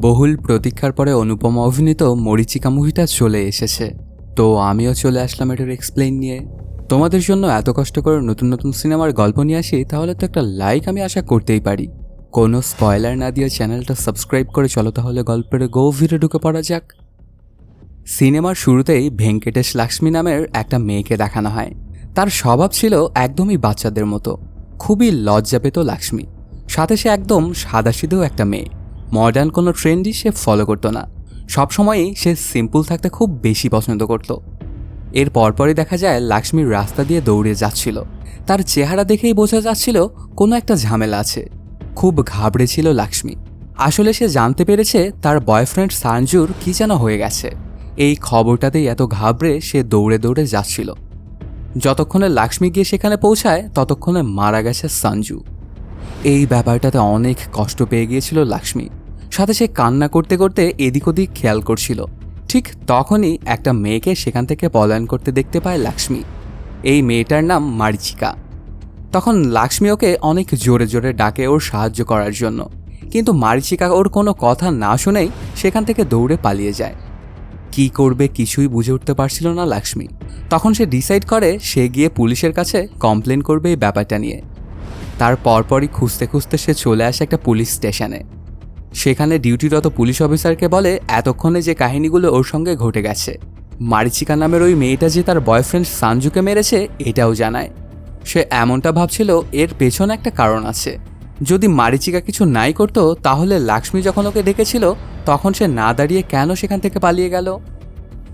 বহুল প্রতীক্ষার পরে অনুপমা অভিনীত মরীচিকা মুভিটা চলে এসেছে। তো আমিও চলে আসলাম এটার এক্সপ্লেইন নিয়ে। তোমাদের জন্য এত কষ্ট করে নতুন নতুন সিনেমার গল্প নিয়ে আসি, তাহলে তো একটা লাইক আমি আশা করতেই পারি। কোনো স্পয়লার না দিয়ে চ্যানেলটা সাবস্ক্রাইব করে চলো তাহলে গল্পের গভীরে ঢুকে পড়া যাক। সিনেমার শুরুতেই ভেঙ্কটেশ লক্ষ্মী নামের একটা মেয়েকে দেখানো হয়। তার স্বভাব ছিল একদমই বাচ্চাদের মতো, খুবই লজ্জা পেত লক্ষ্মী। সাথে সে একদম সাদাসিধেও একটা মেয়ে, মডার্ন কোনো ট্রেন্ডই সে ফলো করতো না। সবসময়ই সে সিম্পল থাকতে খুব বেশি পছন্দ করত। এর পরপরই দেখা যায় লক্ষ্মীর রাস্তা দিয়ে দৌড়ে যাচ্ছিল। তার চেহারা দেখেই বোঝা যাচ্ছিল কোনো একটা ঝামেলা আছে। খুব ঘাবড়ে ছিল লক্ষ্মী। আসলে সে জানতে পেরেছে তার বয়ফ্রেন্ড সঞ্জুর কী যেন হয়ে গেছে। এই খবরটাতেই এত ঘাবড়ে সে দৌড়ে দৌড়ে যাচ্ছিল। যতক্ষণে লক্ষ্মী গিয়ে সেখানে পৌঁছায় ততক্ষণে মারা গেছে সঞ্জু। এই ব্যাপারটাতে অনেক কষ্ট পেয়ে গিয়েছিল লক্ষ্মী। সাথে সে কান্না করতে করতে এদিক ওদিক খেয়াল করছিল। ঠিক তখনই একটা মেয়েকে সেখান থেকে পলায়ন করতে দেখতে পায় লক্ষ্মী। এই মেয়েটার নাম মারিচিকা। তখন লক্ষ্মী ওকে অনেক জোরে জোরে ডাকে ওর সাহায্য করার জন্য, কিন্তু মারিচিকা ওর কোনো কথা না শুনেই সেখান থেকে দৌড়ে পালিয়ে যায়। কি করবে কিছুই বুঝে উঠতে পারছিল না লক্ষ্মী। তখন সে ডিসাইড করে সে গিয়ে পুলিশের কাছে কমপ্লেন করবে এই ব্যাপারটা নিয়ে। তার পরপরই খুঁজতে খুঁজতে সে চলে আসে একটা পুলিশ স্টেশনে। সেখানে ডিউটিরত পুলিশ অফিসারকে বলে এতক্ষণে যে কাহিনীগুলো ওর সঙ্গে ঘটে গেছে। মারিচিকা নামের ওই মেয়েটা যে তার বয়ফ্রেন্ড সঞ্জুকে মেরেছে এটাও জানায়। সে এমনটা ভাবছিল এর পেছনে একটা কারণ আছে। যদি মারিচিকা কিছু নাই করতো তাহলে লক্ষ্মী যখন ওকে ডেকেছিল তখন সে না দাঁড়িয়ে কেন সেখান থেকে পালিয়ে গেল।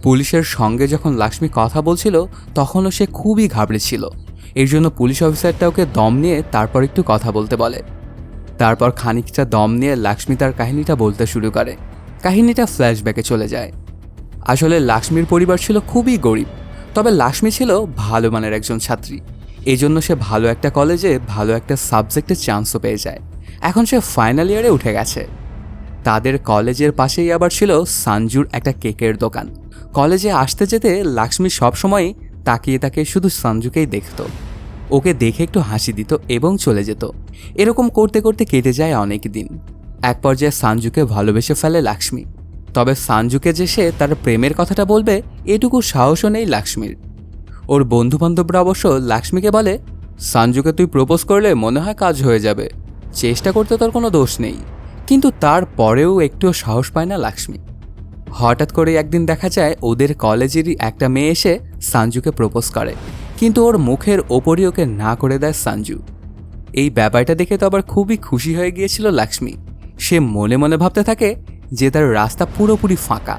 পুলিশের সঙ্গে যখন লক্ষ্মী কথা বলছিল তখনও সে খুবই ঘাবড়েছিল। এর জন্য পুলিশ অফিসারটা ওকে দম নিয়ে তারপর একটু কথা বলতে বলে। তারপর খানিকটা দম নিয়ে লক্ষ্মী তার কাহিনীটা বলতে শুরু করে। কাহিনীটা ফ্ল্যাশব্যাকে চলে যায়। আসলে লক্ষ্মীর পরিবার ছিল খুবই গরিব, তবে লক্ষ্মী ছিল ভালো মানের একজন ছাত্রী। এই জন্য সে ভালো একটা কলেজে ভালো একটা সাবজেক্টে চান্সও পেয়ে যায়। এখন সে ফাইনাল ইয়ারে উঠে গেছে। তাদের কলেজের পাশেই আবার ছিল সঞ্জুর একটা কেকের দোকান। কলেজে আসতে যেতে লক্ষ্মী সবসময়ই তাকিয়ে তাকিয়ে শুধু সঞ্জুকেই দেখত। ওকে দেখে একটু হাসি দিত এবং চলে যেত। এরকম করতে করতে কেটে যায় অনেক দিন। এক পর্যায়ে সঞ্জুকে ভালোবেসে ফেলে লক্ষ্মী। তবে সঞ্জুকে যে সে তার প্রেমের কথাটা বলবে এটুকু সাহসও নেই লক্ষ্মীর। ওর বন্ধুবান্ধবরা অবশ্য লক্ষ্মীকে বলে, সঞ্জুকে তুই প্রপোজ করলে মনে হয় কাজ হয়ে যাবে, চেষ্টা করতে তোর কোনো দোষ নেই। কিন্তু তারপরেও একটুও সাহস পায় না লক্ষ্মী। হঠাৎ করে একদিন দেখা যায় ওদের কলেজেরই একটা মেয়ে এসে সঞ্জুকে প্রপোজ করে, কিন্তু ওর মুখের ওপরই ওকে না করে দেয় সঞ্জু। এই ব্যাপারটা দেখে তো আবার খুবই খুশি হয়ে গিয়েছিল লক্ষ্মী। সে মনে মনে ভাবতে থাকে যে তার রাস্তা পুরোপুরি ফাঁকা।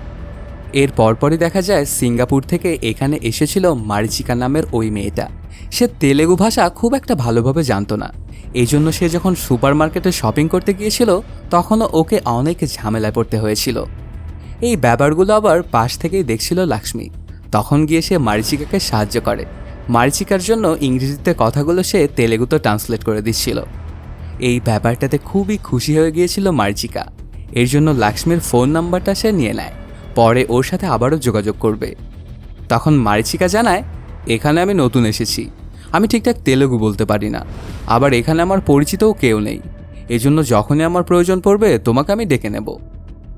এর পরপরই দেখা যায় সিঙ্গাপুর থেকে এখানে এসেছিল মারিচিকা নামের ওই মেয়েটা। সে তেলেগু ভাষা খুব একটা ভালোভাবে জানতো না। এই জন্য সে যখন সুপার মার্কেটে শপিং করতে গিয়েছিল তখনও ওকে অনেক ঝামেলায় পড়তে হয়েছিল। এই ব্যাপারগুলো আবার পাশ থেকেই দেখছিল লক্ষ্মী। তখন গিয়ে সে মারিচিকাকে সাহায্য করে। মারিচিকার জন্য ইংরেজিতে কথাগুলো সে তেলেগুতে ট্রান্সলেট করে দিচ্ছিল। এই ব্যাপারটাতে খুবই খুশি হয়ে গিয়েছিল মারিচিকা। এর জন্য লক্ষ্মীর ফোন নাম্বারটা সে নিয়ে নেয়, পরে ওর সাথে আবারও যোগাযোগ করবে। তখন মারিচিকা জানায়, এখানে আমি নতুন এসেছি, আমি ঠিকঠাক তেলেগু বলতে পারি না, আবার এখানে আমার পরিচিতও কেউ নেই। এজন্য যখনই আমার প্রয়োজন পড়বে তোমাকে আমি ডেকে নেব।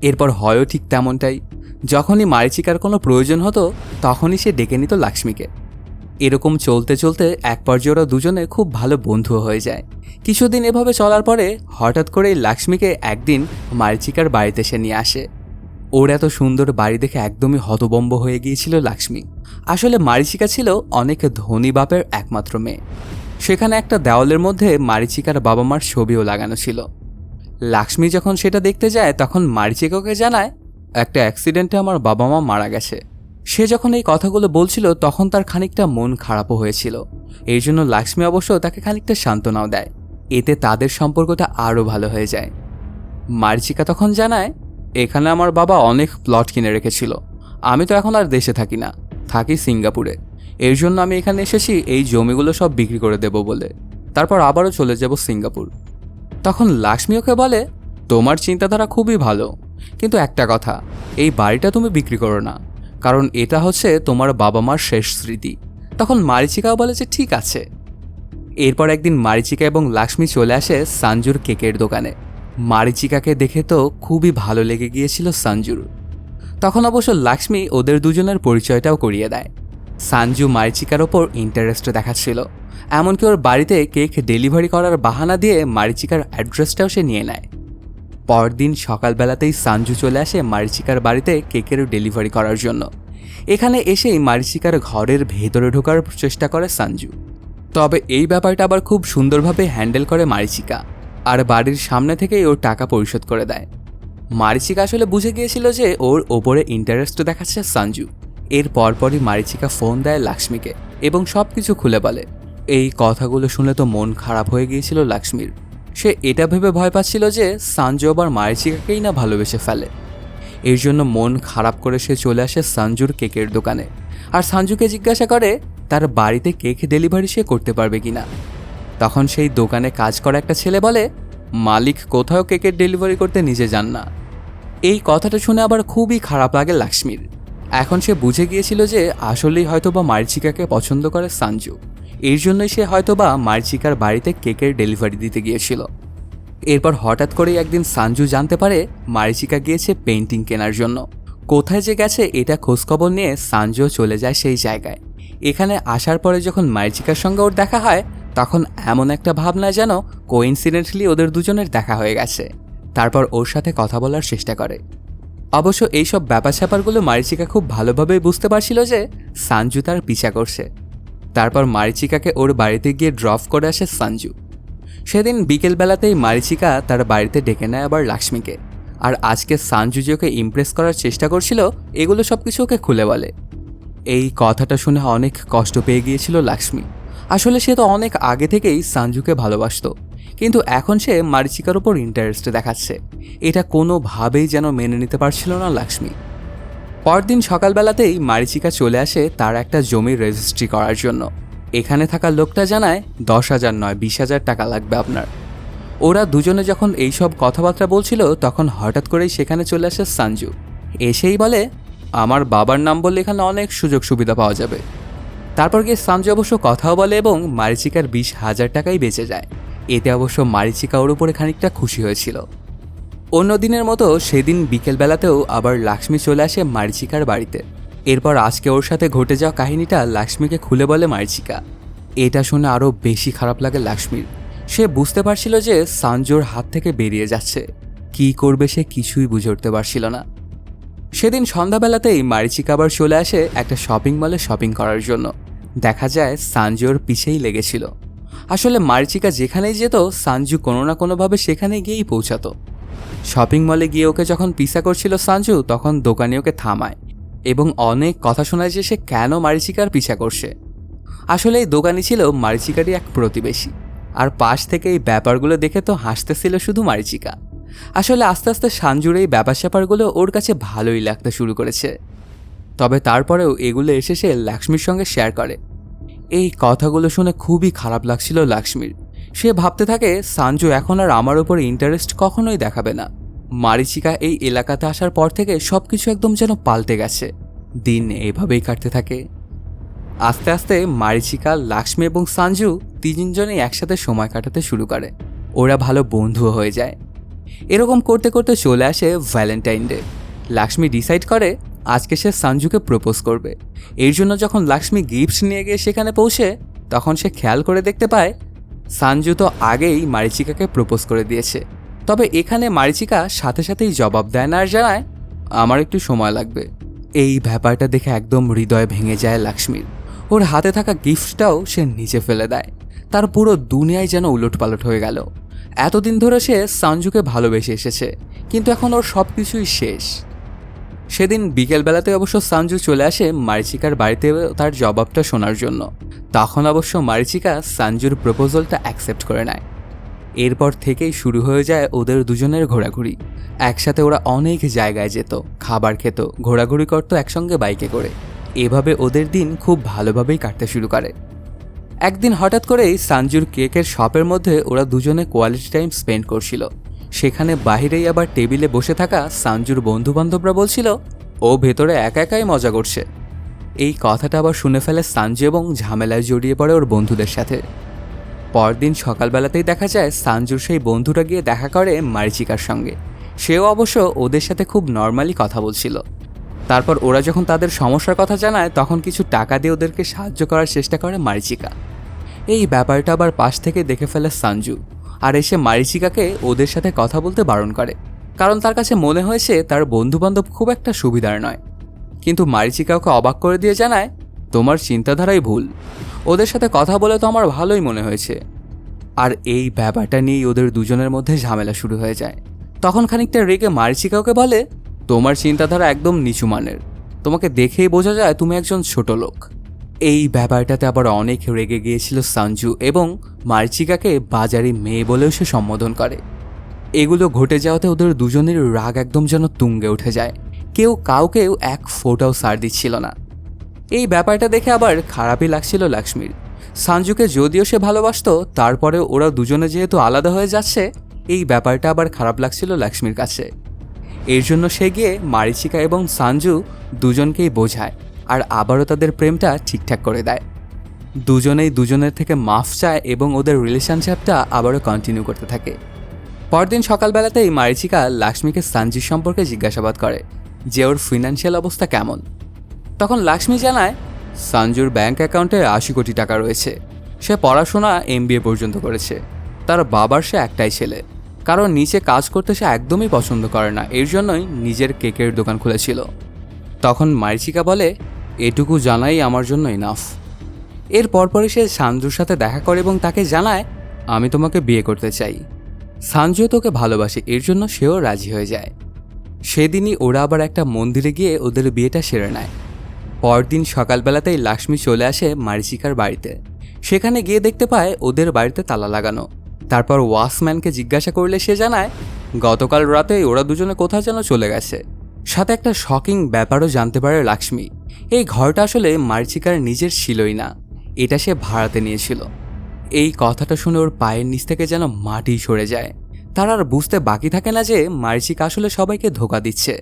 এরপর হয়ও ঠিক তেমনটাই। যখনই মারিচিকার কোনো প্রয়োজন হতো তখনই সে ডেকে নিত লক্ষ্মীকে। এরকম চলতে চলতে এক পর্যায়ে ওরা দুজনে খুব ভালো বন্ধু হয়ে যায়। কিছুদিন এভাবে চলার পরে হঠাৎ করেই লক্ষ্মীকে একদিন মারিচিকার বাড়িতে সে নিয়ে আসে। ওর এত সুন্দর বাড়ি দেখে একদমই হতবম্ব হয়ে গিয়েছিল লক্ষ্মী। আসলে মারিচিকা ছিল অনেক ধনী বাপের একমাত্র মেয়ে। সেখানে একটা দেওয়ালের মধ্যে মারিচিকার বাবা মার ছবিও লাগানো ছিল। লক্ষ্মী যখন সেটা দেখতে যায় তখন মারিচিকাকে জানায়, একটা অ্যাক্সিডেন্টে আমার বাবা মা মারা গেছে। সে যখন এই কথাগুলো বলছিল তখন তার খানিকটা মন খারাপও হয়েছিল। এই জন্য লক্ষ্মী অবশ্য তাকে খানিকটা সান্ত্বনাও দেয়। এতে তাদের সম্পর্কটা আরও ভালো হয়ে যায়। মারিচিকা তখন জানায়, এখানে আমার বাবা অনেক প্লট কিনে রেখেছিল। আমি তো এখন আর দেশে থাকি না, থাকি সিঙ্গাপুরে। এর জন্য আমি এখানে এসেছি এই জমিগুলো সব বিক্রি করে দেব বলে, তারপর আবারও চলে যাব সিঙ্গাপুর। তখন লক্ষ্মী ওকে বলে, তোমার চিন্তাধারা খুবই ভালো, কিন্তু একটা কথা, এই বাড়িটা তুমি বিক্রি করো না, কারণ এটা হচ্ছে তোমার বাবা মার শেষ স্মৃতি। তখন মারিচিকাও বলে যে ঠিক আছে। এরপর একদিন মারিচিকা এবং লক্ষ্মী চলে আসে সঞ্জুর কেকের দোকানে। মারিচিকাকে দেখে তো খুবই ভালো লেগে গিয়েছিল সঞ্জুর। তখন অবশ্য লক্ষ্মী ওদের দুজনের পরিচয়টাও করিয়ে দেয়। সঞ্জু মারিচিকার ওপর ইন্টারেস্ট দেখাচ্ছিল, এমনকি ওর বাড়িতে কেক ডেলিভারি করার বাহানা দিয়ে মারিচিকার অ্যাড্রেসটাও সে নিয়ে নেয়। পরদিন সকালবেলাতেই সঞ্জু চলে আসে মারিচিকার বাড়িতে কেকের ডেলিভারি করার জন্য। এখানে এসেই মারিচিকার ঘরের ভেতরে ঢোকার চেষ্টা করে সঞ্জু। তবে এই ব্যাপারটা আবার খুব সুন্দরভাবে হ্যান্ডেল করে মারিচিকা, আর বাড়ির সামনে থেকেই ওর টাকা পরিশোধ করে দেয়। মারিচিকা আসলে বুঝে গিয়েছিল যে ওর ওপরে ইন্টারেস্ট দেখাচ্ছে সঞ্জু। এর পরপরই মারিচিকা ফোন দেয় লক্ষ্মীকে এবং সব কিছু খুলে বলে। এই কথাগুলো শুনে তো মন খারাপ হয়ে গিয়েছিল লক্ষ্মীর। সে এটা ভেবে ভয় পাচ্ছিল যে সঞ্জু আবার মারিচিকাকেই না ভালোবেসে ফেলে। এর জন্য মন খারাপ করে সে চলে আসে সঞ্জুর কেকের দোকানে, আর সঞ্জুকে জিজ্ঞাসা করে তার বাড়িতে কেক ডেলিভারি সে করতে পারবে কিনা। তখন সেই দোকানে কাজ করা একটা ছেলে বলে, মালিক কোথাও কেকের ডেলিভারি করতে নিজে যান না। এই কথাটা শুনে আবার খুবই খারাপ লাগে লক্ষ্মীর। এখন সে বুঝে গিয়েছিল যে আসলেই হয়তোবা মারিচিকাকে পছন্দ করে সঞ্জু। এর জন্যই সে হয়তোবা মারিচিকার বাড়িতে কেকের ডেলিভারি দিতে গিয়েছিল। এরপর হঠাৎ করেই একদিন সঞ্জু জানতে পারে মারিচিকা গিয়েছে পেইন্টিং কেনার জন্য। কোথায় যে গেছে এটা খোঁজখবর নিয়ে সঞ্জুও চলে যায় সেই জায়গায়। এখানে আসার পরে যখন মারিচিকার সঙ্গে ওর দেখা হয়, তখন এমন একটা ভাবনা যেন কোইন্সিডেন্টালি ওদের দুজনের দেখা হয়ে গেছে। তারপর ওর সাথে কথা বলার চেষ্টা করে। অবশ্য এইসব ব্যাপার স্যাপারগুলো মারিচিকা খুব ভালোভাবেই বুঝতে পারছিল যে সঞ্জু তার পিছা করছে। তারপর মারিচিকাকে ওর বাড়িতে গিয়ে ড্রপ করে আসে সঞ্জু। সেদিন বিকেলবেলাতেই মারিচিকা তার বাড়িতে ডেকে নেয় আবার লক্ষ্মীকে। আর আজকে সঞ্জু যে ওকে ইমপ্রেস করার চেষ্টা করছিল এগুলো সব কিছু ওকে খুলে বলে। এই কথাটা শুনে অনেক কষ্ট পেয়ে গিয়েছিল লক্ষ্মী। আসলে সে তো অনেক আগে থেকেই সঞ্জুকে ভালোবাসতো, কিন্তু এখন সে মারিচিকার উপর ইন্টারেস্ট দেখাচ্ছে। এটা কোনোভাবেই যেন মেনে নিতে পারছিল না লক্ষ্মী। পরদিন সকালবেলাতেই মারিচিকা চলে আসে তার একটা জমির রেজিস্ট্রি করার জন্য। এখানে থাকা লোকটা জানায় 10,000 নয় 20,000 টাকা লাগবে আপনার। ওরা দুজনে যখন এইসব কথাবার্তা বলছিল তখন হঠাৎ করেই সেখানে চলে আসে সঞ্জু। এসেই বলে, আমার বাবার নাম বললে এখানে অনেক সুযোগ সুবিধা পাওয়া যাবে। তারপর গিয়ে সঞ্জু অবশ্য কথাও বলে এবং মারিচিকার 20,000 টাকাই বেঁচে যায়। এতে অবশ্য মারিচিকা ওর উপরে খানিকটা খুশি হয়েছিল। অন্য দিনের মতো সেদিন বিকেলবেলাতেও আবার লক্ষ্মী চলে আসে মারিচিকার বাড়িতে। এরপর আজকে ওর সাথে ঘটে যাওয়া কাহিনীটা লক্ষ্মীকে খুলে বলে মারিচিকা। এটা শুনে আরও বেশি খারাপ লাগে লক্ষ্মীর। সে বুঝতে পারছিল যে সঞ্জুর হাত থেকে বেরিয়ে যাচ্ছে। কি করবে সে কিছুই বুঝে উঠতে পারছিল না। সেদিন সন্ধ্যাবেলাতেই মারিচিকা আবার চলে আসে একটা শপিং মলে শপিং করার জন্য। দেখা যায় সঞ্জুর পিছেই লেগেছিল। আসলে মারিচিকা যেখানেই যেত সঞ্জু কোনো না কোনোভাবে সেখানে গিয়েই পৌঁছাতো। শপিং মলে গিয়ে ওকে যখন পিছা করছিল সঞ্জু, তখন দোকানি ওকে থামায় এবং অনেক কথা শোনায় যে সে কেন মারিচিকার পিছা করছে। আসলে এই দোকানি ছিল মারিচিকারই এক প্রতিবেশী, আর পাশ থেকে এই ব্যাপারগুলো দেখে তো হাসতেছিল শুধু মারিচিকা। আসলে আস্তে আস্তে সঞ্জুর এই ব্যাপার স্যাপারগুলো ওর কাছে ভালোই লাগতে শুরু করেছে। তবে তারপরেও এগুলো এসে সে লক্ষ্মীর সঙ্গে শেয়ার করে। এই কথাগুলো শুনে খুবই খারাপ লাগছিল লক্ষ্মীর। সে ভাবতে থাকে সঞ্জু এখন আর আমার উপরে ইন্টারেস্ট কখনোই দেখাবে না। মারিচিকা এই এলাকাতে আসার পর থেকে সবকিছু একদম যেন পাল্টে গেছে। দিন এভাবেই কাটতে থাকে। আস্তে আস্তে মারিচিকা, লক্ষ্মী এবং সঞ্জু তিনজনেই একসাথে সময় কাটাতে শুরু করে। ওরা ভালো বন্ধুও হয়ে যায়। এরকম করতে করতে চলে আসে ভ্যালেন্টাইন ডে। লক্ষ্মী ডিসাইড করে আজকে সে সঞ্জুকে প্রপোজ করবে। এর জন্য যখন লক্ষ্মী গিফট নিয়ে গিয়ে সেখানে পৌঁছে, তখন সে খেয়াল করে দেখতে পায় সঞ্জু তো আগেই মারিচিকাকে প্রপোজ করে দিয়েছে। তবে এখানে মারিচিকা সাথে সাথেই জবাব দেয় না, আর জানায় আমার একটু সময় লাগবে। এই ব্যাপারটা দেখে একদম হৃদয় ভেঙে যায় লক্ষ্মীর। ওর হাতে থাকা গিফটটাও সে নিচে ফেলে দেয়। তার পুরো দুনিয়ায় যেন উলটপালট হয়ে গেল। এতদিন ধরে সে সঞ্জুকে ভালোবেসে এসেছে, কিন্তু এখন ওর সব কিছুই শেষ। সেদিন বিকেলবেলাতে অবশ্য সঞ্জু চলে আসে মারিচিকার বাড়িতে তার জবাবটা শোনার জন্য। তখন অবশ্য মারিচিকা সঞ্জুর প্রপোজালটা অ্যাকসেপ্ট করে নেয়। এরপর থেকেই শুরু হয়ে যায় ওদের দুজনের ঘোরাঘুরি। একসাথে ওরা অনেক জায়গায় যেত, খাবার খেত, ঘোরাঘুরি করতো একসঙ্গে বাইকে করে। এভাবে ওদের দিন খুব ভালোভাবেই কাটতে শুরু করে। একদিন হঠাৎ করেই সঞ্জুর কেকের শপের মধ্যে ওরা দুজনে কোয়ালিটি টাইম স্পেন্ড করছিল। সেখানে বাহিরেই আবার টেবিলে বসে থাকা সঞ্জুর বন্ধুবান্ধবরা বলছিল ও ভেতরে একা একাই মজা করছে। এই কথাটা আবার শুনে ফেলে সঞ্জু এবং ঝামেলায় জড়িয়ে পড়ে ওর বন্ধুদের সাথে। পরদিন সকালবেলাতেই দেখা যায় সঞ্জুর সেই বন্ধুটা গিয়ে দেখা করে মারিচিকার সঙ্গে। সেও অবশ্য ওদের সাথে খুব নর্মালি কথা বলছিল। তারপর ওরা যখন তাদের সমস্যার কথা জানায় তখন কিছু টাকা দিয়ে ওদেরকে সাহায্য করার চেষ্টা করে মারিচিকা। এই ব্যাপারটা আবার পাশ থেকে দেখে ফেলে সঞ্জু, আর এসে মারিচিকাকে ওদের সাথে কথা বলতে বারণ করে, কারণ তার কাছে মনে হয়েছে তার বন্ধুবান্ধব খুব একটা সুবিধার নয়। কিন্তু মারিচিকা ওকে অবাক করে দিয়ে জানায়, তোমার চিন্তাধারাই ভুল, ওদের সাথে কথা বলে তো আমার ভালোই মনে হয়েছে। আর এই ব্যাপারটা নিয়েই ওদের দুজনের মধ্যে ঝামেলা শুরু হয়ে যায়। তখন খানিকটা রেগে মারিচিকা ওকে বলে, তোমার চিন্তাধারা একদম নিচু মানের, তোমাকে দেখেই বোঝা যায় তুমি একজন ছোট লোক। এই ব্যাপারটাতে আবার অনেক রেগে গিয়েছিল সঞ্জু এবং মারিচিকাকে বাজারি মেয়ে বলেও সে সম্বোধন করে। এগুলো ঘটে যাওয়াতে ওদের দুজনের রাগ একদম যেন তুঙ্গে উঠে যায়। কেউ কাউকেও এক ফোঁটাও ছাড় দিচ্ছিল না। এই ব্যাপারটা দেখে আবার খারাপই লাগছিল লক্ষ্মীর। সঞ্জুকে যদিও সে ভালোবাসতো, তারপরেও ওরা দুজনে যেহেতু আলাদা হয়ে যাচ্ছে, এই ব্যাপারটা আবার খারাপ লাগছিল লক্ষ্মীর কাছে। এর জন্য সে গিয়ে মারিচিকা এবং সঞ্জু দুজনকেই বোঝায় আর আবারও তাদের প্রেমটা ঠিকঠাক করে দেয়। দুজনেই দুজনের থেকে মাফ চায় এবং ওদের রিলেশনশিপটা আবারও কন্টিনিউ করতে থাকে। পরদিন সকালবেলাতেই মারিচিকা লক্ষ্মীকে সঞ্জু সম্পর্কে জিজ্ঞাসাবাদ করে যে ওর ফিনান্সিয়াল অবস্থা কেমন। তখন লক্ষ্মী জানায়, সঞ্জুর ব্যাংক অ্যাকাউন্টে 80 কোটি টাকা রয়েছে। সে পড়াশোনা MBA পর্যন্ত করেছে। তার বাবার সে একটাই ছেলে, কারণ নিচে কাজ করতে সে একদমই পছন্দ করে না, এর জন্যই নিজের কেকের দোকান খুলেছিল। তখন মারিচিকা বলে, এটুকু জানাই আমার জন্য ইনাফ। এর পরপরই সে সঞ্জুর সাথে দেখা করে এবং তাকে জানায়, আমি তোমাকে বিয়ে করতে চাই। সঞ্জু তোকে ভালোবাসে, এর জন্য সেও রাজি হয়ে যায়। সেদিনই ওরা আবার একটা মন্দিরে গিয়ে ওদের বিয়েটা সেরে নেয়। পরদিন সকালবেলাতেই লক্ষ্মী চলে আসে মারিচিকার বাড়িতে। সেখানে গিয়ে দেখতে পায় ওদের বাড়িতে তালা লাগানো। তারপর ওয়াচম্যানকে জিজ্ঞাসা করলে সে জানায়, গতকাল রাতে ওরা দুজনে কোথায় যেন চলে গেছে। সাথে একটা শকিং ব্যাপারও জানতে পারে লক্ষ্মী। এই ঘরটা আসলে মারিচিকার নিজের ছিলই না, এটা সে ভাড়াতে নিয়েছিল। এই কথাটা শুনে ওর পায়ের নিচ থেকে যেন মাটি সরে যায়। তার আর বুঝতে বাকি থাকে না যে মারিচিকা আসলে সবাইকে ধোঁকা দিচ্ছে।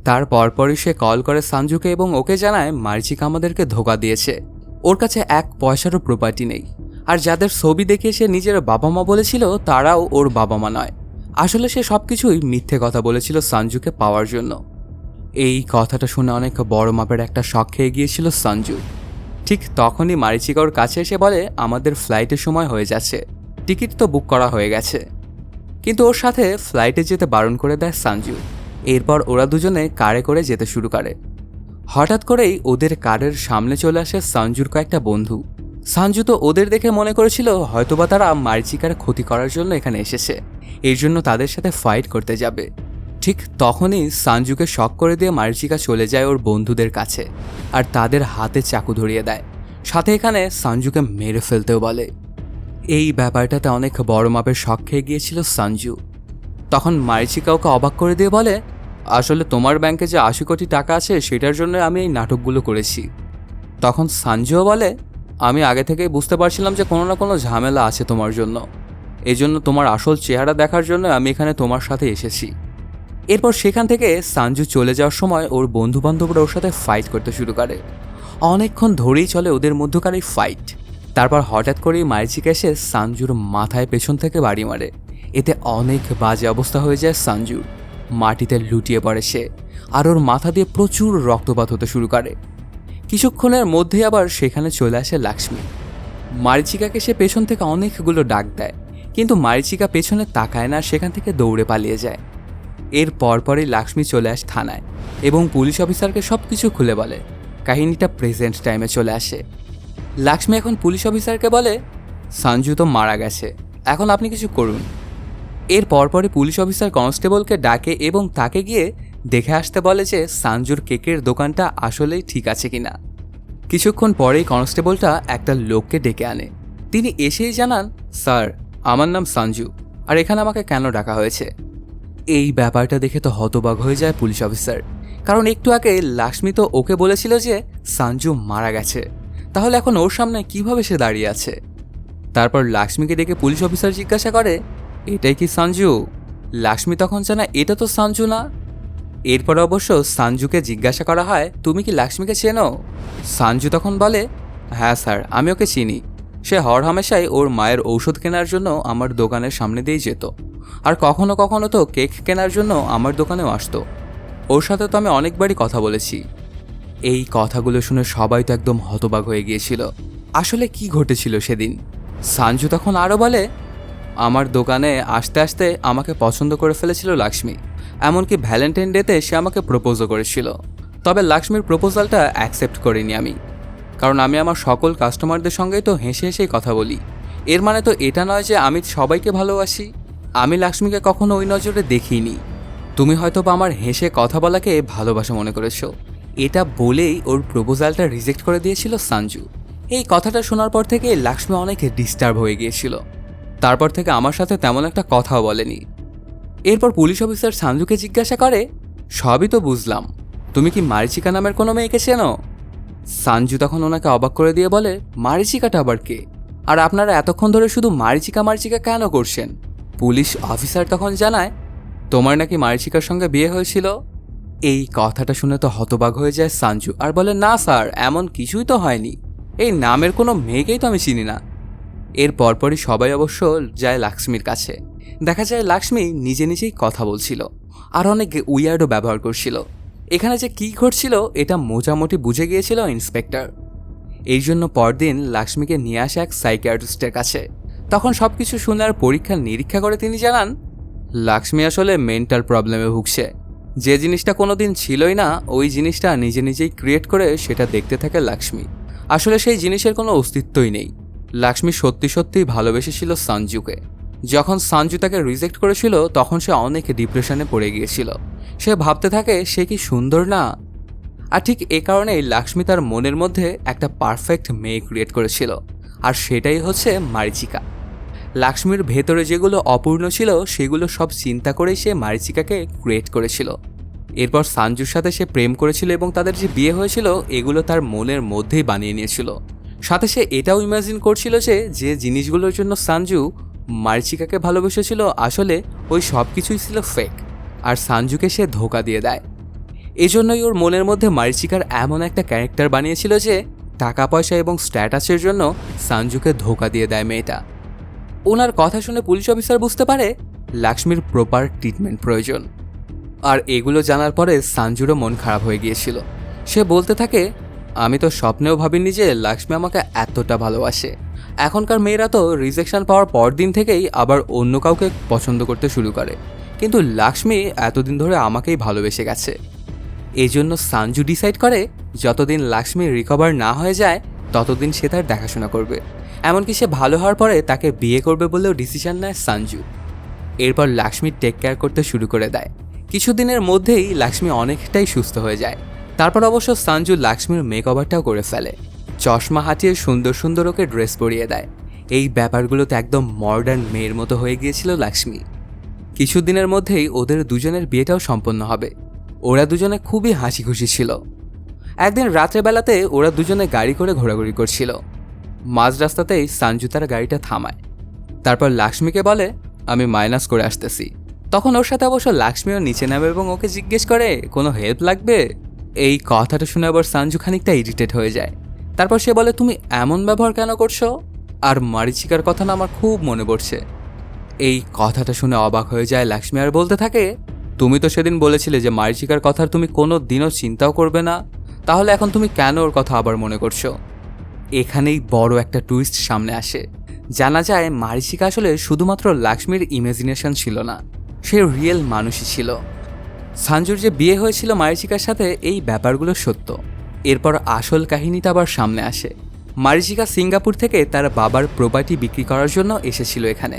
তার পরপরই সে কল করে সঞ্জুকে এবং ওকে জানায় মারিচিকা আমাদেরকে ধোঁকা দিয়েছে। ওর কাছে 1 পয়সারও প্রপার্টি নেই, আর যাদের ছবি দেখে সে নিজের বাবা মা বলেছিল তারাও ওর বাবা মা নয়। আসলে সে সবকিছুই মিথ্যে কথা বলেছিল সঞ্জুকে পাওয়ার জন্য। এই কথাটা শুনে অনেক বড় মাপের একটা শক খেয়ে গিয়েছিল সঞ্জু। ঠিক তখনই মারিচিকা ওর কাছে এসে বলে, আমাদের ফ্লাইটের সময় হয়ে যাচ্ছে, টিকিট তো বুক করা হয়ে গেছে। কিন্তু ওর সাথে ফ্লাইটে যেতে বারণ করে দেয় সঞ্জু। এরপর ওরা দুজনে কারে করে যেতে শুরু করে। হঠাৎ করেই ওদের কারের সামনে চলে আসে সঞ্জুর কয়েকটা বন্ধু। সঞ্জু তো ওদের দেখে মনে করেছিল হয়তোবা তারা মারিচিকার ক্ষতি করার জন্য এখানে এসেছে, এর জন্য তাদের সাথে ফাইট করতে যাবে। ঠিক তখনই সঞ্জুকে শক করে দিয়ে মারিচিকা চলে যায় ওর বন্ধুদের কাছে আর তাদের হাতে চাকু ধরিয়ে দেয়। সাথে এখানে সঞ্জুকে মেরে ফেলতেও বলে। এই ব্যাপারটাতে অনেক বড় মাপের শক খেয়ে গিয়েছিল সঞ্জু। তখন মারিচিকা ওকে অবাক করে দিয়ে বলে, আসলে তোমার ব্যাংকে যে 80 কোটি টাকা আছে সেটার জন্য আমি এই নাটকগুলো করেছি। তখন সঞ্জুও বলে, আমি আগে থেকেই বুঝতে পারছিলাম যে কোনো না কোনো ঝামেলা আছে তোমার জন্য, এজন্য তোমার আসল চেহারা দেখার জন্য আমি এখানে তোমার সাথে এসেছি। এরপর সেখান থেকে সঞ্জু চলে যাওয়ার সময় ওর বন্ধুবান্ধবরা ওর সাথে ফাইট করতে শুরু করে। অনেকক্ষণ ধরেই চলে ওদের মধ্যকার এই ফাইট। তারপর হঠাৎ করেই মারিচিকা এসে সঞ্জুর মাথায় পেছন থেকে বাড়ি মারে। এতে অনেক বাজে অবস্থা হয়ে যায় সঞ্জুর। মাটিতে লুটিয়ে পড়ে সে, আর ওর মাথা দিয়ে প্রচুর রক্তপাত হতে শুরু করে। কিছুক্ষণের মধ্যেই আবার সেখানে চলে আসে লক্ষ্মী। মারিচিকাকে সে পেছন থেকে অনেকগুলো ডাক দেয়, কিন্তু মারিচিকা পেছনে তাকায় না, সেখান থেকে দৌড়ে পালিয়ে যায়। এর পরপরই লক্ষ্মী চলে আসে থানায় এবং পুলিশ অফিসারকে সব কিছু খুলে বলে। কাহিনীটা প্রেজেন্ট টাইমে চলে আসে। লক্ষ্মী এখন পুলিশ অফিসারকে বলে, সঞ্জু তো মারা গেছে, এখন আপনি কিছু করুন। এর পরপরই পুলিশ অফিসার কনস্টেবলকে ডাকে এবং তাকে গিয়ে দেখে আসতে বলে যে সঞ্জুর কেকের দোকানটা আসলেই ঠিক আছে কিনা। কিছুক্ষণ পরেই কনস্টেবলটা একটা লোককে ডেকে আনে। তিনি এসেই জানান, স্যার আমার নাম সঞ্জু, আর এখানে আমাকে কেন ডাকা হয়েছে। এই ব্যাপারটা দেখে তো হতবাক হয়ে যায় পুলিশ অফিসার, কারণ একটু আগে লক্ষ্মী তো ওকে বলেছিল যে সঞ্জু মারা গেছে, তাহলে এখন ওর সামনে কিভাবে সে দাঁড়িয়ে আছে। তারপর লক্ষ্মীকে ডেকে পুলিশ অফিসার জিজ্ঞাসা করে, এটাই কি সঞ্জু? লক্ষ্মী তখন জানায়, এটা তো সঞ্জু না। এরপর অবশ্য সঞ্জুকে জিজ্ঞাসা করা হয়, তুমি কি লক্ষ্মীকে চেনো? সঞ্জু তখন বলে, হ্যাঁ স্যার, আমি ওকে চিনি, সে হরহামেশাই ওর মায়ের ঔষধ কেনার জন্য আমার দোকানের সামনে দিয়ে যেত, আর কখনো কখনো তো কেক কেনার জন্য আমার দোকানেও আসতো। ওর সাথে তো আমি অনেকবারই কথা বলেছি। এই কথাগুলো শুনে সবাই তো একদম হতবাক হয়ে গিয়েছিল। আসলে কি ঘটেছিল সেদিন? সঞ্জু তখন আরও বলে, আমার দোকানে আসতে আসতে আমাকে পছন্দ করে ফেলেছিল লক্ষ্মী। এমনকি ভ্যালেন্টাইন ডেতে সে আমাকে প্রপোজও করেছিল। তবে লক্ষ্মীর প্রপোজালটা অ্যাকসেপ্ট করিনি আমি, কারণ আমি আমার সকল কাস্টমারদের সঙ্গেই তো হেসে হেসেই কথা বলি। এর মানে তো এটা নয় যে আমি সবাইকে ভালোবাসি। আমি লক্ষ্মীকে কখনো ওই নজরে দেখিনি। তুমি হয়তো বা আমার হেসে কথা বলাকে ভালোবাসা মনে করেছো। এটা বলেই ওর প্রপোজালটা রিজেক্ট করে দিয়েছিল সঞ্জু। এই কথাটা শোনার পর থেকে লক্ষ্মী অনেক ডিস্টার্ব হয়ে গিয়েছিল। তারপর থেকে আমার সাথে তেমন একটা কথাও বলেনি। এরপর পুলিশ অফিসার সঞ্জুকে জিজ্ঞাসা করে, সবই তো বুঝলাম, তুমি কি মারিচিকা নামের কোনো মেয়েকে চেনো? সঞ্জু তখন ওনাকে অবাক করে দিয়ে বলে, মারিচিকাটা আবার কে? আর আপনারা এতক্ষণ ধরে শুধু মারিচিকা মারিচিকা কেন করছেন? পুলিশ অফিসার তখন জানায়, তোমার নাকি মারিচিকার সঙ্গে বিয়ে হয়েছিল। এই কথাটা শুনে তো হতবাক হয়ে যায় সঞ্জু, আর বলে, না স্যার, এমন কিছুই তো হয়নি। এই নামের কোনো মেয়েকেই তো আমি চিনি না। এর পরপরই সবাই অবশ্য যায় লক্ষ্মীর কাছে। দেখা যায় লক্ষ্মী নিজে নিজেই কথা বলছিল আর অনেক উইয়ার্ডও ব্যবহার করছিল। এখানে যে কী ঘটছিল এটা মোটামুটি বুঝে গিয়েছিল ইন্সপেক্টর। এই জন্য পরদিন লক্ষ্মীকে নিয়ে আসে এক সাইকিয়াট্রিস্টের কাছে। তখন সব কিছু শুনে আর পরীক্ষা নিরীক্ষা করে তিনি জানান, লক্ষ্মী আসলে মেন্টাল প্রবলেমে ভুগছে। যে জিনিসটা কোনোদিন ছিলই না, ওই জিনিসটা নিজে নিজেই ক্রিয়েট করে সেটা দেখতে থাকে লক্ষ্মী। আসলে সেই জিনিসের কোনো অস্তিত্বই নেই। লক্ষ্মী সত্যি সত্যিই ভালোবেসেছিল সঞ্জুকে। যখন সঞ্জু তাকে রিজেক্ট করেছিল তখন সে অনেক ডিপ্রেশনে পড়ে গিয়েছিল। সে ভাবতে থাকে সে কি সুন্দর না। আর ঠিক এ কারণেই লক্ষ্মী তার মনের মধ্যে একটা পারফেক্ট মেয়ে ক্রিয়েট করেছিল, আর সেটাই হচ্ছে মারিচিকা। লক্ষ্মীর ভেতরে যেগুলো অপূর্ণ ছিল সেগুলো সব চিন্তা করেই সে মারিচিকাকে ক্রিয়েট করেছিল। এরপর সঞ্জুর সাথে সে প্রেম করেছিল এবং তাদের যে বিয়ে হয়েছিল এগুলো তার মনের মধ্যেই বানিয়ে নিয়েছিল। সাথে সে এটাও ইমাজিন করছিল যে যে জিনিসগুলোর জন্য সঞ্জু মারিচিকাকে ভালোবেসেছিল আসলে ওই সব কিছুই ছিল ফেক, আর সঞ্জুকে সে ধোঁকা দিয়ে দেয়। এজন্যই ওর মনের মধ্যে মারিচিকার এমন একটা ক্যারেক্টার বানিয়েছিল যে টাকা পয়সা এবং স্ট্যাটাসের জন্য সঞ্জুকে ধোঁকা দিয়ে দেয় মেয়েটা। ওনার কথা শুনে পুলিশ অফিসার বুঝতে পারে লক্ষ্মীর প্রপার ট্রিটমেন্ট প্রয়োজন। আর এগুলো জানার পরে সঞ্জুরও মন খারাপ হয়ে গিয়েছিল। সে বলতে থাকে, আমি তো স্বপ্নেও ভাবিনি যে লক্ষ্মী আমাকে এতটা ভালোবাসে। এখনকার মেয়েরা তো রিজেকশন পাওয়ার পর দিন থেকেই আবার অন্য কাউকে পছন্দ করতে শুরু করে, কিন্তু লক্ষ্মী এতদিন ধরে আমাকেই ভালোবেসে গেছে। এই জন্য সঞ্জু ডিসাইড করে যতদিন লক্ষ্মী রিকভার না হয়ে যায় ততদিন সে তার দেখাশোনা করবে। এমনকি সে ভালো হওয়ার পরে তাকে বিয়ে করবে বলেও ডিসিশন নেয় সঞ্জু। এরপর লক্ষ্মী টেক কেয়ার করতে শুরু করে দেয়। কিছুদিনের মধ্যেই লক্ষ্মী অনেকটাই সুস্থ হয়ে যায়। তারপর অবশ্য সঞ্জু লক্ষ্মীর মেকওভারটাও করে ফেলে। চশমা হাতিয়ে সুন্দর সুন্দর ওকে ড্রেস পরিয়ে দেয়। এই ব্যাপারগুলোতে একদম মডার্ন মেয়ের মতো হয়ে গিয়েছিল লক্ষ্মী। কিছুদিনের মধ্যেই ওদের দুজনের বিয়েটাও সম্পন্ন হবে। ওরা দুজনে খুবই হাসি খুশি ছিল। একদিন রাত্রেবেলাতে ওরা দুজনে গাড়ি করে ঘোরাঘুরি করছিল। মাঝ রাস্তাতেই সঞ্জু তার গাড়িটা থামায়। তারপর লক্ষ্মীকে বলে, আমি মাইনাস করে আসতেছি। তখন ওর সাথে অবশ্য লক্ষ্মীও নিচে নামে এবং ওকে জিজ্ঞেস করে, কোনো হেল্প লাগবে? এই কথাটা শুনে আবার সঞ্জু খানিকটা ইরিটেট হয়ে যায়। তারপর সে বলে, তুমি এমন ব্যবহার কেন করছো? আর মারিচিকার কথা না আমার খুব মনে পড়ছে। এই কথাটা শুনে অবাক হয়ে যায় লক্ষ্মী, আর বলতে থাকে, তুমি তো সেদিন বলেছিলে যে মারিচিকার কথা তুমি কোনো দিনও চিন্তাও করবে না, তাহলে এখন তুমি কেন ওর কথা আবার মনে করছো? এখানেই বড় একটা টুইস্ট সামনে আসে। জানা যায় মারিচিকা আসলে শুধুমাত্র লক্ষ্মীর ইমাজিনেশন ছিল না, সে রিয়েল মানুষই ছিল। সঞ্জুর যে বিয়ে হয়েছিল মারিচিকার সাথে এই ব্যাপারগুলো সত্য। এরপর আসল কাহিনীটা আবার সামনে আসে। মারিচিকা সিঙ্গাপুর থেকে তার বাবার প্রপার্টি বিক্রি করার জন্য এসেছিল এখানে।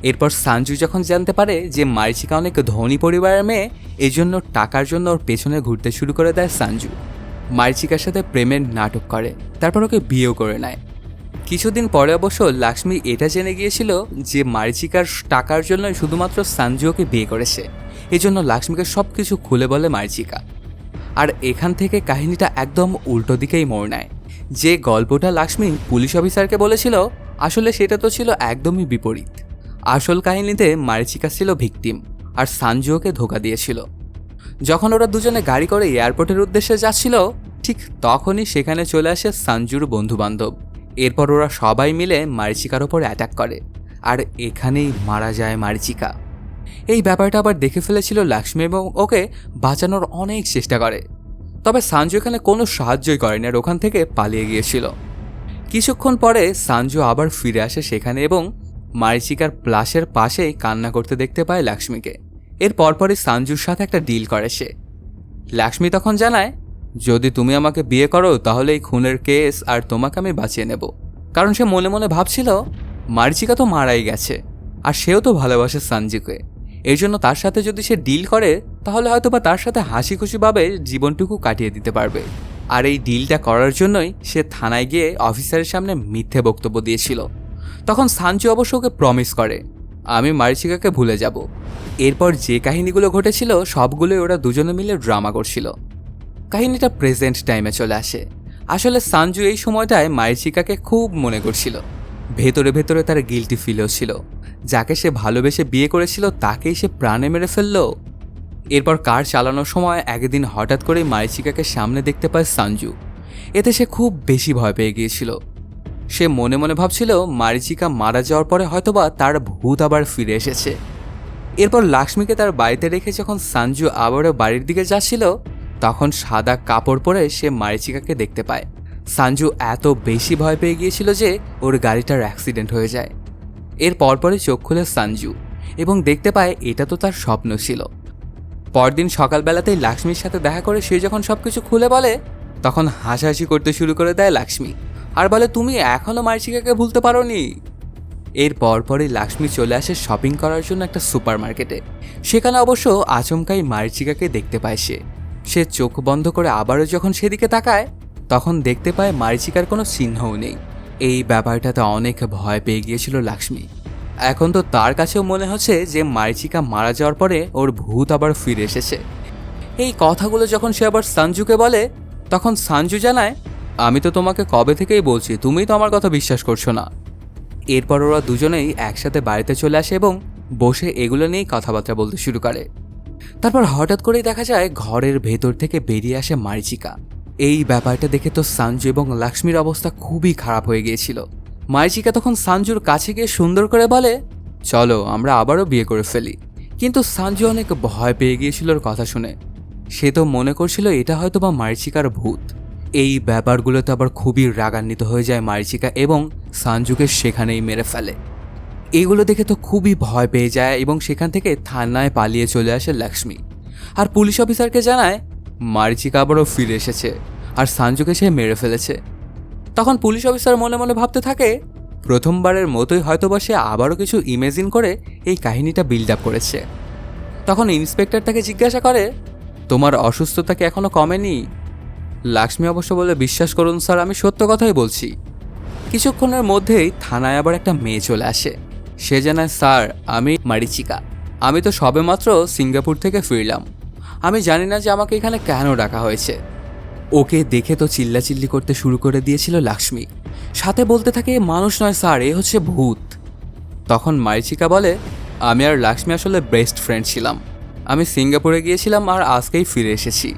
এরপর সঞ্জু যখন জানতে পারে যে মারিচিকা অনেক ধনী পরিবারের মেয়ে, এজন্য টাকার জন্য ওর পেছনে ঘুরতে শুরু করে দেয় সঞ্জু। মারিচিকার সাথে প্রেমের নাটক করে, তারপর ওকে বিয়েও করে নেয়। কিছুদিন পরে অবশ্য লক্ষ্মী এটা জেনে গিয়েছিল যে মারিচিকার টাকার জন্য শুধুমাত্র সঞ্জু ওকে বিয়ে করেছে। এজন্য লক্ষ্মীকে সব কিছু খুলে বলে মারিচিকা। আর এখান থেকে কাহিনীটা একদম উল্টো দিকেই মোড় নেয়। যে গল্পটা লক্ষ্মী পুলিশ অফিসারকে বলেছিল আসলে সেটা তো ছিল একদমই বিপরীত। আসল কাহিনীতে মারিচিকা ছিল ভিকটিম, আর সঞ্জু ওকে ধোঁকা দিয়েছিল। যখন ওরা দুজনে গাড়ি করে এয়ারপোর্টের উদ্দেশ্যে যাচ্ছিল ঠিক তখনই সেখানে চলে আসে সঞ্জুর বন্ধুবান্ধব এরপর ওরা সবাই মিলে মারিচিকার ওপর অ্যাটাক করে, আর এখানেই মারা যায় মারিচিকা। এই ব্যাপারটা আবার দেখে ফেলেছিল লক্ষ্মী এবং ওকে বাঁচানোর অনেক চেষ্টা করে, তবে সানজু এখানে কোনো সাহায্যই করেনি আর ওখান থেকে পালিয়ে গিয়েছিল। কিছুক্ষণ পরে সানজু আবার ফিরে আসে সেখানে এবং মারিচিকার প্লাসের পাশেই কান্না করতে দেখতে পায় লক্ষ্মীকে। এর পরপরই সানজুর সাথে একটা ডিল করে সে। লক্ষ্মী তখন জানায়, যদি তুমি আমাকে বিয়ে করো তাহলে এই খুনের কেস আর তোমাকে আমি বাঁচিয়ে নেব। কারণ সে মনে মনে ভাবছিল মারিচিকা তো মারাই গেছে আর সেও তো ভালোবাসে সানজুকে, এই জন্য তার সাথে যদি সে ডিল করে তাহলে হয়তো বা তার সাথে হাসি খুশিভাবে জীবনটুকু কাটিয়ে দিতে পারবে। আর এই ডিলটা করার জন্যই সে থানায় গিয়ে অফিসারের সামনে মিথ্যে বক্তব্য দিয়েছিল। তখন সানজু অবশ্য ওকে প্রমিস করে, আমি মারিচিকাকে ভুলে যাব। এরপর যে কাহিনীগুলো ঘটেছিল সবগুলোই ওরা দুজনে মিলে ড্রামা করছিল। কাহিনীটা প্রেজেন্ট টাইমে চলে আসে। আসলে সানজু এই সময়টায় মারিচিকাকে খুব মনে করছিল। ভেতরে ভেতরে তার গিল্টি ফিল হচ্ছিল, যাকে সে ভালোবেসে বিয়ে করেছিল তাকেই সে প্রাণে মেরে ফেলল। এরপর কার চালানোর সময় একদিন হঠাৎ করেই মারিচিকাকে সামনে দেখতে পায় সানজু। এতে সে খুব বেশি ভয় পেয়ে গিয়েছিল। সে মনে মনে ভাবছিল মারিচিকা মারা যাওয়ার পরে হয়তোবা তার ভূত আবার ফিরে এসেছে। এরপর লক্ষ্মীকে তার বাড়িতে রেখে যখন সানজু আবারও বাড়ির দিকে যাচ্ছিল তখন সাদা কাপড় পরে সে মারিচিকাকে দেখতে পায়। সানজু এত বেশি ভয় পেয়ে গিয়েছিল যে ওর গাড়িটার অ্যাক্সিডেন্ট হয়ে যায়। এর পরপরই চোখ খুলে সানজু এবং দেখতে পায় এটা তো তার স্বপ্ন ছিল। পরদিন সকালবেলাতেই লক্ষ্মীর সাথে দেখা করে সে যখন সবকিছু খুলে বলে তখন হাসাহাসি করতে শুরু করে দেয় লক্ষ্মী আর বলে, তুমি এখনও মারিচিকাকে ভুলতে পারোনি। এর পরপরই লক্ষ্মী চলে আসে শপিং করার জন্য একটা সুপার মার্কেটে। সেখানে অবশ্য আচমকাই মারিচিকাকে দেখতে পায় সে চোখ বন্ধ করে আবারও যখন সেদিকে তাকায় তখন দেখতে পায় মারিচিকার কোনো চিহ্নও নেই। এই ব্যাপারটাতে অনেক ভয় পেয়ে গিয়েছিল লক্ষ্মী। এখন তো তার কাছেও মনে হচ্ছে যে মারিচিকা মারা যাওয়ার পরে ওর ভূত আবার ফিরে এসেছে। এই কথাগুলো যখন সে আবার সানজুকে বলে তখন সানজু জানায়, আমি তো তোমাকে কবে থেকেই বলছি, তুমিই তো আমার কথা বিশ্বাস করছো না। এরপর ওরা দুজনেই একসাথে বাড়িতে চলে আসে এবং বসে এগুলো নিয়েই কথাবার্তা বলতে শুরু করে। তারপর হঠাৎ করেই দেখা যায় ঘরের ভেতর থেকে বেরিয়ে আসে মারিচিকা। এই ব্যাপারটা দেখে তো সানজু এবং লক্ষ্মীর অবস্থা খুবই খারাপ হয়ে গিয়েছিল। মারিচিকা তখন সানজুর কাছে গিয়ে সুন্দর করে বলে, চলো আমরা আবারও বিয়ে করে ফেলি। কিন্তু সানজু অনেক ভয় পেয়ে গিয়েছিল ওর কথা শুনে। সে তো মনে করছিল এটা হয়তো বা মারিচিকার ভূত। এই ব্যাপারগুলোতে আবার খুবই রাগান্বিত হয়ে যায় মারিচিকা এবং সানজুকে সেখানেই মেরে ফেলে। এগুলো দেখে তো খুবই ভয় পেয়ে যায় এবং সেখান থেকে থানায় পালিয়ে চলে আসে লক্ষ্মী আর পুলিশ অফিসারকে জানায় মারিচিকা আবারও ফিরে এসেছে আর সানজুকে সে মেরে ফেলেছে। তখন পুলিশ অফিসার মনে মনে ভাবতে থাকে, প্রথমবারের মতোই হয়তোবা সে আবারও কিছু ইমেজিন করে এই কাহিনীটা বিল্ড আপ করেছে। তখন ইন্সপেক্টর তাকে জিজ্ঞাসা করে, তোমার অসুস্থতা কি এখনো কমেনি? লক্ষ্মী অবশ্য বলে, বিশ্বাস করুন স্যার, আমি সত্য কথাই বলছি। কিছুক্ষণের মধ্যেই থানায় আবার একটা মেয়ে চলে আসে। সে জানায়, স্যার আমি মারিচিকা, আমি তো সবেমাত্র সিঙ্গাপুর থেকে ফিরলাম। আমি জানি না যে আমাকে এখানে কেন ডাকা হয়েছে। ওকে দেখে তো চিল্লাচিল্লি করতে শুরু করে দিয়েছিল লক্ষ্মী, সাথে বলতে থাকে, মানুষ নয় স্যার, এ হচ্ছে ভূত। তখন মারিচিকা বলে, আমি আর লক্ষ্মী আসলে বেস্ট ফ্রেন্ড ছিলাম। আমি সিঙ্গাপুরে গিয়েছিলাম আর আজকেই ফিরে এসেছি।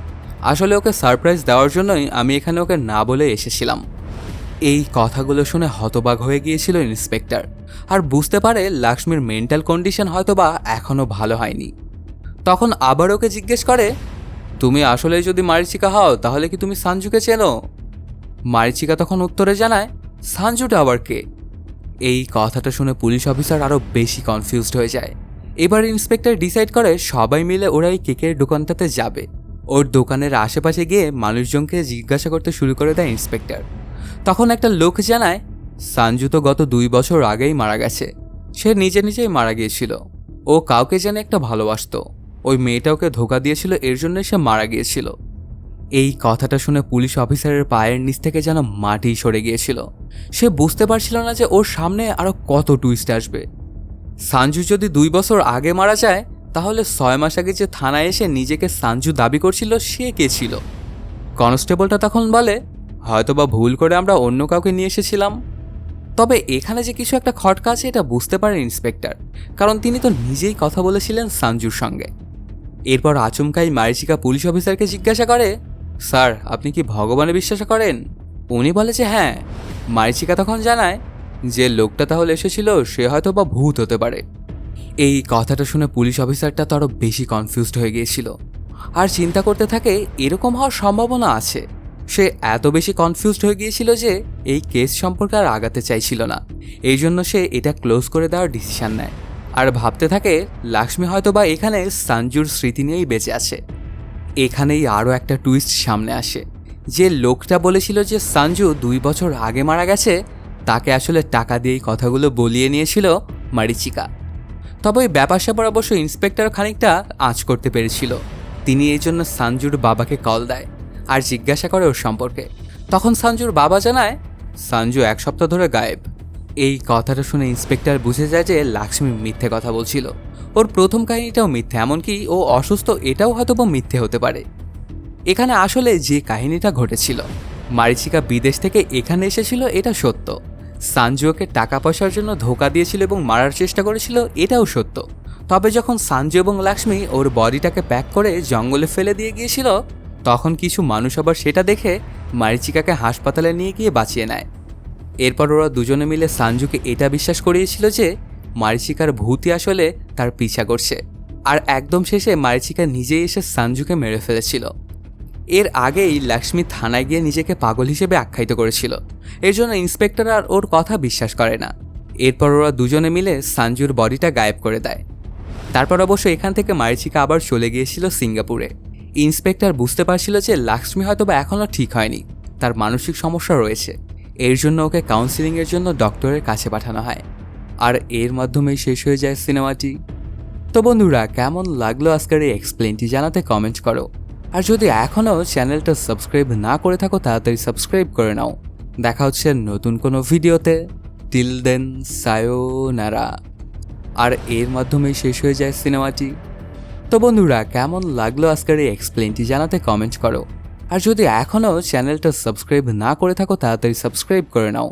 আসলে ওকে সারপ্রাইজ দেওয়ার জন্যই আমি এখানে ওকে না বলে এসেছিলাম। এই কথাগুলো শুনে হতবাক হয়ে গিয়েছিল ইন্সপেক্টর আর বুঝতে পারে লক্ষ্মীর মেন্টাল কন্ডিশন হয়তোবা এখনও ভালো হয়নি। তখন আবার ওকে জিজ্ঞেস করে, তুমি আসলে যদি মারিচিকা হও তাহলে কি তুমি সানজুকে চেনো? মারিচিকা তখন উত্তরে জানায়, সানজুটা আবার কে? এই কথাটা শুনে পুলিশ অফিসার আরও বেশি কনফিউজড হয়ে যায়। এবার ইন্সপেক্টর ডিসাইড করে সবাই মিলে ওরা এই কেকের দোকানটাতে যাবে। ওর দোকানের আশেপাশে গিয়ে মানুষজনকে জিজ্ঞাসা করতে শুরু করে দেয় ইন্সপেক্টর। তখন একটা লোক জানায়, সানজু তো গত 2 বছর আগেই মারা গেছে। সে নিজে নিজেই মারা গিয়েছিল। ও কাউকে যেন একটা ভালোবাসতো। ওই মেয়েটা ওকে ধোঁকা দিয়েছিল, এর জন্যই সে মারা গিয়েছিল। এই কথাটা শুনে পুলিশ অফিসারের পায়ের নিচ থেকে যেন মাটি সরে গিয়েছিল। সে বুঝতে পারছিল না যে ওর সামনে আরও কত টুইস্ট আসবে। সানজু যদি 2 বছর আগে মারা যায় তাহলে 6 মাস আগে যে থানায় এসে নিজেকে সানজু দাবি করছিল সে কে ছিল? কনস্টেবলটা তখন বলে, হয়তোবা ভুল করে আমরা অন্য কাউকে নিয়ে এসেছিলাম। তবে এখানে যে কিছু একটা খটকা আছে এটা বুঝতে পারেন ইন্সপেক্টর, কারণ তিনি তো নিজেই কথা বলেছিলেন সানজুর সঙ্গে। এরপর আচমকাই মারিচিকা পুলিশ অফিসারকে জিজ্ঞাসা করে, স্যার আপনি কি ভগবানে বিশ্বাস করেন? উনি বলে যে হ্যাঁ। মারিচিকা তখন জানায় যে লোকটা তাহলে এসেছিল সে হয়তো বা ভূত হতে পারে। এই কথাটা শুনে পুলিশ অফিসারটা তো আরও বেশি কনফিউজড হয়ে গিয়েছিল আর চিন্তা করতে থাকে এরকম হওয়ার সম্ভাবনা আছে। সে এত বেশি কনফিউজড হয়ে গিয়েছিল যে এই কেস সম্পর্কে আর আগাতে চাইছিল না। এই জন্য সে এটা ক্লোজ করে দেওয়ার ডিসিশন নেয় আর ভাবতে থাকে লক্ষ্মী হয়তো বা এখানে সঞ্জুর স্মৃতি নিয়েই বেঁচে আছে। এখানেই আরও একটা টুইস্ট সামনে আসে। যে লোকটা বলেছিল যে সঞ্জু 2 বছর আগে মারা গেছে, তাকে আসলে টাকা দিয়েই কথাগুলো বলিয়ে নিয়েছিল মারিচিকা। তবে ওই ব্যাপার স্যাপার অবশ্য ইন্সপেক্টর খানিকটা আঁচ করতে পেরেছিল। তিনি এই জন্য সঞ্জুর বাবাকে কল দেয় আর জিজ্ঞাসা করে ওর সম্পর্কে। তখন সঞ্জুর বাবা জানায় সঞ্জু 1 সপ্তাহ ধরে গায়েব। এই কথাটা শুনে ইন্সপেক্টর বুঝে যায় যে লক্ষ্মী মিথ্যে কথা বলছিল। ওর প্রথম কাহিনীটাও মিথ্যে, এমনকি ও অসুস্থ এটাও হয়তো মিথ্যে হতে পারে। এখানে আসলে যে কাহিনীটা ঘটেছিল, মারিচিকা বিদেশ থেকে এখানে এসেছিল এটা সত্য। সঞ্জু ওকে টাকা পয়সার জন্য ধোঁকা দিয়েছিল এবং মারার চেষ্টা করেছিল এটাও সত্য। তবে যখন সঞ্জু এবং লক্ষ্মী ওর বডিটাকে প্যাক করে জঙ্গলে ফেলে দিয়ে গিয়েছিল, তখন কিছু মানুষ আবার সেটা দেখে মারিচিকাকে হাসপাতালে নিয়ে গিয়ে বাঁচিয়ে নেয়। এরপর ওরা দুজনে মিলে সঞ্জুকে এটা বিশ্বাস করিয়েছিল যে মারিচিকার ভূতই আসলে তার পিছা করছে। আর একদম শেষে মারিচিকা নিজেই এসে সঞ্জুকে মেরে ফেলেছিল। এর আগেই লক্ষ্মী থানায় গিয়ে নিজেকে পাগল হিসেবে আখ্যায়িত করেছিল। এর জন্য ইন্সপেক্টর আর ওর কথা বিশ্বাস করে না। এরপর ওরা দুজনে মিলে সঞ্জুর বডিটা গায়েব করে দেয়। তারপর অবশ্য এখান থেকে মারিচিকা আবার চলে গিয়েছিল সিঙ্গাপুরে। ইন্সপেক্টর বুঝতে পারছিল যে লক্ষ্মী হয়তো বা এখনও ঠিক হয়নি, তার মানসিক সমস্যা রয়েছে। এর জন্য ওকে কাউন্সিলিংয়ের জন্য ডক্টরের কাছে পাঠানো হয়। আর এর মাধ্যমেই শেষ হয়ে যায় সিনেমাটি। তো বন্ধুরা, কেমন লাগলো আজকের এই এক্সপ্লেনটি জানাতে কমেন্ট করো। আর যদি এখনও চ্যানেলটা সাবস্ক্রাইব না করে থাকো তাড়াতাড়ি সাবস্ক্রাইব করে নাও। দেখা হচ্ছে নতুন কোনো ভিডিওতে। Till then সায়োনারা। আর এর মাধ্যমেই শেষ হয়ে যায় সিনেমাটি। তো বন্ধুরা, কেমন লাগলো আজকের এই এক্সপ্লেনটি জানাতে কমেন্ট করো। আর যদি এখনও চ্যানেলটা সাবস্ক্রাইব না করে থাকো তাড়াতাড়ি সাবস্ক্রাইব করে নাও।